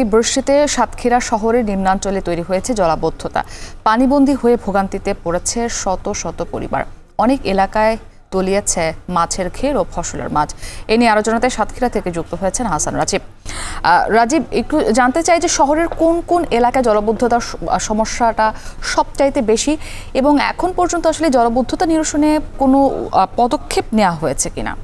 এই বৃষ্টিতে সাতক্ষীরা শহরের নিম্নাঞ্চলে তৈরি হয়েছে জলাবদ্ধতা। পানিবন্দী হয়ে ভোগান্তিতে পড়েছে শত শত পরিবার। অনেক এলাকায় তলিয়েছে মাছের ঘের ও ফসলের মাছ। এ নিয়ে আলোচনাতে সাতক্ষীরা থেকে যুক্ত হয়েছেন হাসান রাজীব। রাজীব, একটু জানতে চাই যে শহরের কোন কোন এলাকায় জলাবদ্ধতার সমস্যাটা সবচাইতে বেশি এবং এখন পর্যন্ত আসলে জলাবদ্ধতা নিরসনে কোনো পদক্ষেপ নেওয়া হয়েছে কিনা?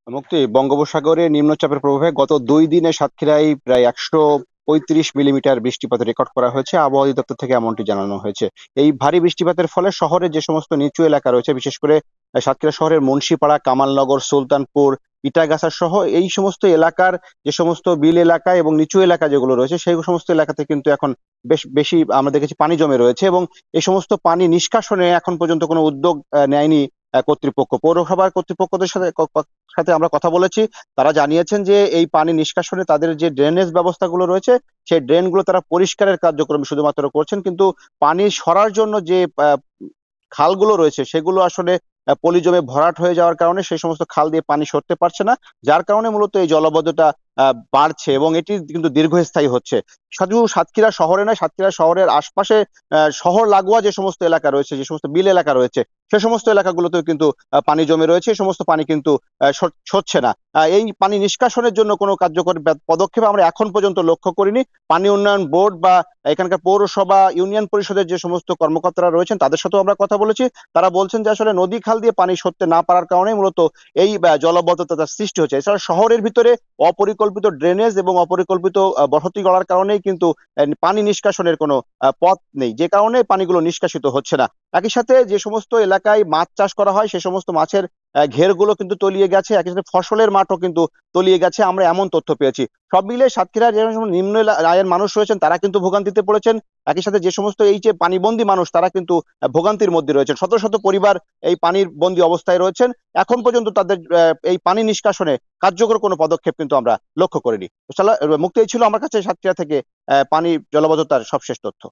মুক্তি, বঙ্গোপসাগরে নিম্নচাপের প্রভাবে গত 2 দিনে সাতক্ষীরায় প্রায় 135 মিলিমিটার বৃষ্টিপাত রেকর্ড করা হয়েছে। আবহাওয়া অধিদপ্তর থেকে এমনটি জানানো হয়েছে। এই ভারী বৃষ্টিপাতের ফলে শহরে যে সমস্ত নিচু এলাকা রয়েছে, বিশেষ করে সাতক্ষীরা শহরের মুন্সিপাড়া, কামালনগর, সুলতানপুর, ইটাগাছা সহ এই সমস্ত এলাকার যে সমস্ত বিল এলাকা এবং নিচু এলাকা যেগুলো রয়েছে, সেই সমস্ত এলাকাতে কিন্তু এখন বেশ বেশি আমরা দেখেছি পানি জমে রয়েছে এবং এই সমস্ত পানি নিষ্কাশনে এখন পর্যন্ত কোনো উদ্যোগ নেয়নি কর্তৃপক্ষ। পৌরসভার কর্তৃপক্ষদের সাথে আমরা কথা বলেছি। তারা জানিয়েছেন যে এই পানি নিষ্কাশনে তাদের যে ড্রেনেজ ব্যবস্থাগুলো রয়েছে, সেই ড্রেনগুলো তারা পরিষ্কারের কার্যক্রম শুধুমাত্র করছেন, কিন্তু পানি সরার জন্য যে খালগুলো রয়েছে সেগুলো আসলে পলি জমে ভরাট হয়ে যাওয়ার কারণে সেই সমস্ত খাল দিয়ে পানি সরতে পারছে না, যার কারণে মূলত এই জলাবদ্ধতা বাড়ছে এবং এটি কিন্তু দীর্ঘস্থায়ী হচ্ছে। শুধু সাতক্ষীরা শহরে নয়, সাতক্ষীরা শহরের আশপাশে শহর লাগোয়া যে সমস্ত এলাকা রয়েছে, যে সমস্ত বিল এলাকা রয়েছে, সে সমস্ত এলাকাগুলোতেও কিন্তু পানি জমে রয়েছে। এই সমস্ত পানি কিন্তু সরছে না। এই পানি নিষ্কাশনের জন্য কোনো কার্যকর পদক্ষেপ আমরা এখন পর্যন্ত লক্ষ্য করিনি। পানি উন্নয়ন বোর্ড বা এখানকার পৌরসভা, ইউনিয়ন পরিষদের যে সমস্ত কর্মকর্তারা রয়েছেন তাদের সাথেও আমরা কথা বলেছি। তারা বলছেন যে আসলে নদী খাল দিয়ে পানি সরতে না পারার কারণে মূলত এই জলাবদ্ধতার সৃষ্টি হচ্ছে। এছাড়া শহরের ভিতরে অপরিকল্পিত ড্রেনেজ এবং অপরিকল্পিত বসতি গড়ার কারণেই কিন্তু পানি নিষ্কাশনের কোনো পথ নেই, যে কারণে পানিগুলো নিষ্কাশিত হচ্ছে না। একই সাথে যে সমস্ত এলাকায় মাছ চাষ করা হয় সে সমস্ত মাছের ঘেরগুলো কিন্তু তলিয়ে গেছে, একই সাথে ফসলের মাঠও কিন্তু তলিয়ে গেছে, আমরা এমন তথ্য পেয়েছি। সব মিলে সাতক্ষীরার যে নিম্ন আয়ের মানুষ রয়েছেন তারা কিন্তু ভোগান্তিতে পড়েছেন। একই সাথে যে সমস্ত এই যে পানিবন্দী মানুষ তারা কিন্তু ভোগান্তির মধ্যে রয়েছেন। শত শত পরিবার এই পানির বন্দী অবস্থায় রয়েছেন। এখন পর্যন্ত তাদের এই পানি নিষ্কাশনে কার্যকর কোনো পদক্ষেপ কিন্তু আমরা লক্ষ্য করিনি। মুক্তি, এই ছিল আমার কাছে সাতক্ষীরা থেকে পানি জলাবদ্ধতার সবশেষ তথ্য।